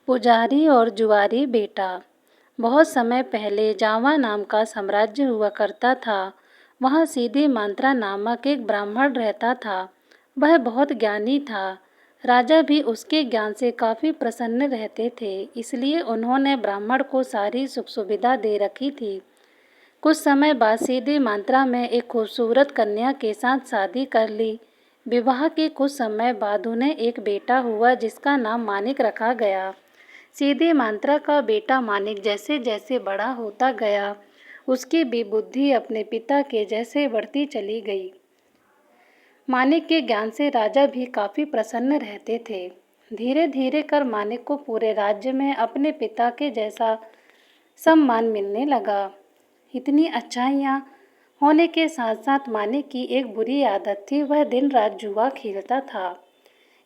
पुजारी और जुआरी बेटा। बहुत समय पहले जावा नाम का साम्राज्य हुआ करता था। वहाँ सीधी मांत्रा नामक एक ब्राह्मण रहता था। वह बहुत ज्ञानी था। राजा भी उसके ज्ञान से काफ़ी प्रसन्न रहते थे, इसलिए उन्होंने ब्राह्मण को सारी सुख सुविधा दे रखी थी। कुछ समय बाद सीधी मांत्रा में एक खूबसूरत कन्या के साथ शादी कर ली। विवाह के कुछ समय बाद उन्हें एक बेटा हुआ जिसका नाम मानिक रखा गया। सीधी मांत्रा का बेटा मानिक जैसे जैसे बड़ा होता गया, उसकी भी बुद्धि अपने पिता के जैसे बढ़ती चली गई। मानिक के ज्ञान से राजा भी काफ़ी प्रसन्न रहते थे। धीरे धीरे कर मानिक को पूरे राज्य में अपने पिता के जैसा सम्मान मिलने लगा। इतनी अच्छाइयाँ होने के साथ साथ मानिक की एक बुरी आदत थी, वह दिन रात जुआ खेलता था।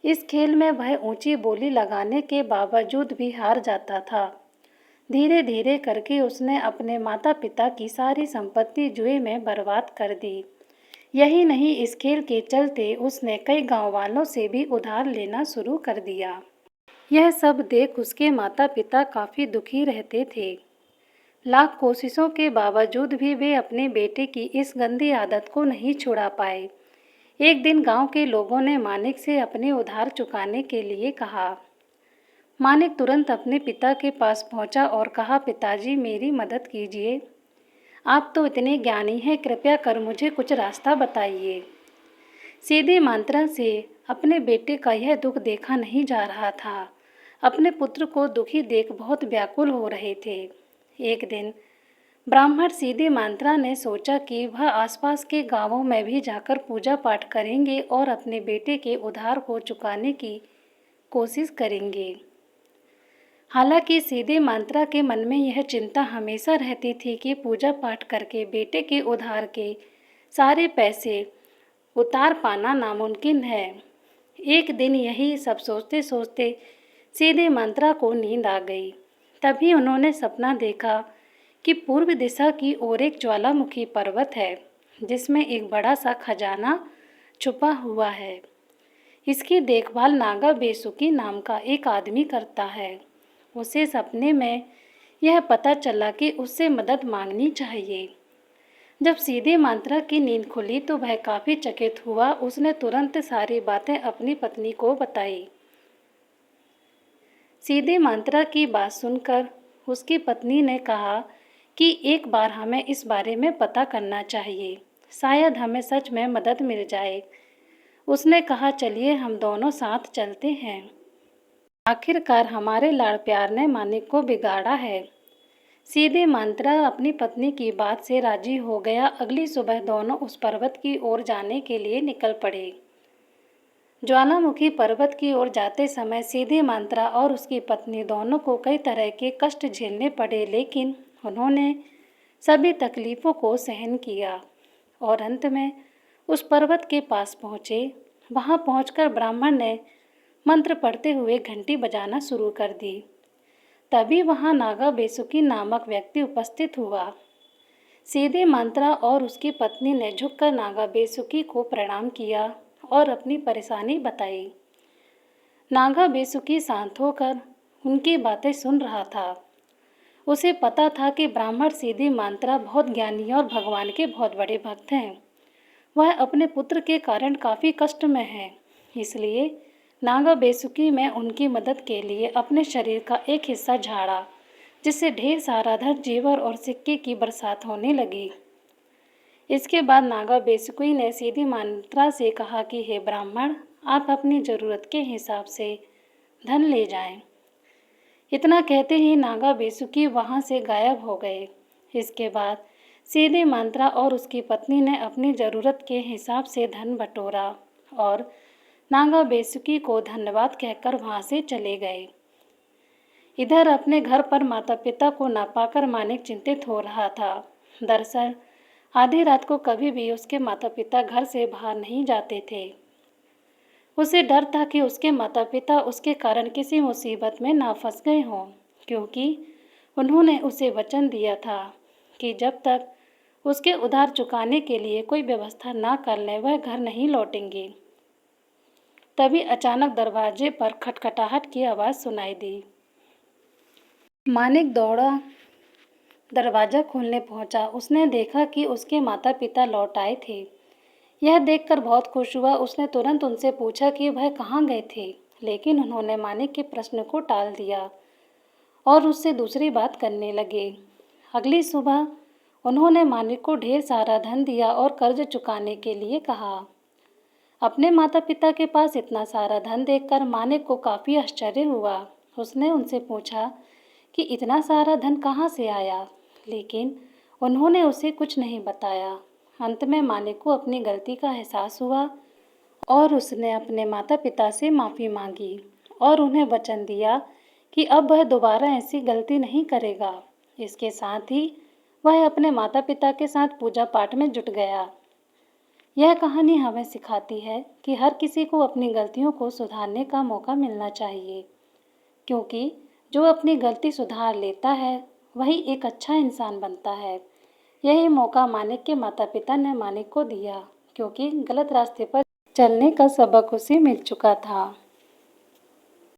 इस खेल में वह ऊंची बोली लगाने के बावजूद भी हार जाता था। धीरे धीरे करके उसने अपने माता पिता की सारी संपत्ति जुए में बर्बाद कर दी। यही नहीं, इस खेल के चलते उसने कई गांव वालों से भी उधार लेना शुरू कर दिया। यह सब देख उसके माता पिता काफ़ी दुखी रहते थे। लाख कोशिशों के बावजूद भी वे अपने बेटे की इस गंदी आदत को नहीं छुड़ा पाए। एक दिन गांव के लोगों ने मानिक से अपने उधार चुकाने के लिए कहा। मानिक तुरंत अपने पिता के पास पहुंचा और कहा, पिताजी मेरी मदद कीजिए। आप तो इतने ज्ञानी हैं, कृपया कर मुझे कुछ रास्ता बताइए। सीधी मांत्रा से अपने बेटे का यह दुख देखा नहीं जा रहा था। अपने पुत्र को दुखी देख बहुत व्याकुल हो रहे थे। एक दिन ब्राह्मण सीधी मांत्रा ने सोचा कि वह आसपास के गांवों में भी जाकर पूजा पाठ करेंगे और अपने बेटे के उधार को चुकाने की कोशिश करेंगे। हालांकि सीधी मांत्रा के मन में यह चिंता हमेशा रहती थी कि पूजा पाठ करके बेटे के उधार के सारे पैसे उतार पाना नामुमकिन है। एक दिन यही सब सोचते सोचते सीधी मांत्रा को नींद आ गई। तभी उन्होंने सपना देखा कि पूर्व दिशा की ओर एक ज्वालामुखी पर्वत है, जिसमें एक बड़ा सा खजाना छुपा हुआ है। इसकी देखभाल नागा बेसुकी नाम का एक आदमी करता है। उसे सपने में यह पता चला कि उससे मदद मांगनी चाहिए। जब सीधी मांत्रा की नींद खुली तो वह काफ़ी चकित हुआ। उसने तुरंत सारी बातें अपनी पत्नी को बताई। सीधी मांत्रा की बात सुनकर उसकी पत्नी ने कहा कि एक बार हमें इस बारे में पता करना चाहिए, शायद हमें सच में मदद मिल जाए। उसने कहा, चलिए हम दोनों साथ चलते हैं। आखिरकार हमारे लाड़ प्यार ने मानिक को बिगाड़ा है। सीधी मांत्रा अपनी पत्नी की बात से राजी हो गया। अगली सुबह दोनों उस पर्वत की ओर जाने के लिए निकल पड़े। ज्वालामुखी पर्वत की ओर जाते समय सीधी मांत्रा और उसकी पत्नी दोनों को कई तरह के कष्ट झेलने पड़े, लेकिन उन्होंने सभी तकलीफ़ों को सहन किया और अंत में उस पर्वत के पास पहुँचे। वहाँ पहुँचकर ब्राह्मण ने मंत्र पढ़ते हुए घंटी बजाना शुरू कर दी। तभी वहाँ नागा बेसुकी नामक व्यक्ति उपस्थित हुआ। सीधी मांत्रा और उसकी पत्नी ने झुककर नागा बेसुकी को प्रणाम किया और अपनी परेशानी बताई। नागा बेसुकी शांत होकर उनकी बातें सुन रहा था। उसे पता था कि ब्राह्मण सीधी मांत्रा बहुत ज्ञानी और भगवान के बहुत बड़े भक्त हैं। वह अपने पुत्र के कारण काफ़ी कष्ट में है, इसलिए नागा बेसुकी में उनकी मदद के लिए अपने शरीर का एक हिस्सा झाड़ा, जिससे ढेर सारा धन, जेवर और सिक्के की बरसात होने लगी। इसके बाद नागा बेसुकी ने सीधी मांत्रा से कहा कि हे ब्राह्मण, आप अपनी ज़रूरत के हिसाब से धन ले जाएं। इतना कहते ही नागा बेसुकी वहाँ से गायब हो गए। इसके बाद सीधी मांत्रा और उसकी पत्नी ने अपनी ज़रूरत के हिसाब से धन बटोरा और नागा बेसुकी को धन्यवाद कहकर वहाँ से चले गए। इधर अपने घर पर माता पिता को ना पाकर मानिक चिंतित हो रहा था। दरअसल आधी रात को कभी भी उसके माता पिता घर से बाहर नहीं जाते थे। उसे डर था कि उसके माता पिता उसके कारण किसी मुसीबत में ना फंस गए हों, क्योंकि उन्होंने उसे वचन दिया था कि जब तक उसके उधार चुकाने के लिए कोई व्यवस्था ना कर ले वह घर नहीं लौटेंगे। तभी अचानक दरवाजे पर खटखटाहट की आवाज़ सुनाई दी। मानिक दौड़ा दरवाज़ा खोलने पहुंचा। उसने देखा कि उसके माता पिता लौट आए थे। यह देखकर बहुत खुश हुआ। उसने तुरंत उनसे पूछा कि वह कहाँ गए थे, लेकिन उन्होंने मानिक के प्रश्न को टाल दिया और उससे दूसरी बात करने लगे। अगली सुबह उन्होंने मानिक को ढेर सारा धन दिया और कर्ज चुकाने के लिए कहा। अपने माता पिता के पास इतना सारा धन देखकर मानिक को काफ़ी आश्चर्य हुआ। उसने उनसे पूछा कि इतना सारा धन कहाँ से आया, लेकिन उन्होंने उसे कुछ नहीं बताया। अंत में मानिक को अपनी गलती का एहसास हुआ और उसने अपने माता पिता से माफ़ी मांगी और उन्हें वचन दिया कि अब वह दोबारा ऐसी गलती नहीं करेगा। इसके साथ ही वह अपने माता पिता के साथ पूजा पाठ में जुट गया। यह कहानी हमें सिखाती है कि हर किसी को अपनी गलतियों को सुधारने का मौका मिलना चाहिए, क्योंकि जो अपनी गलती सुधार लेता है वही एक अच्छा इंसान बनता है। यही मौका मानिक के माता पिता ने मानिक को दिया, क्योंकि गलत रास्ते पर चलने का सबक उसे मिल चुका था।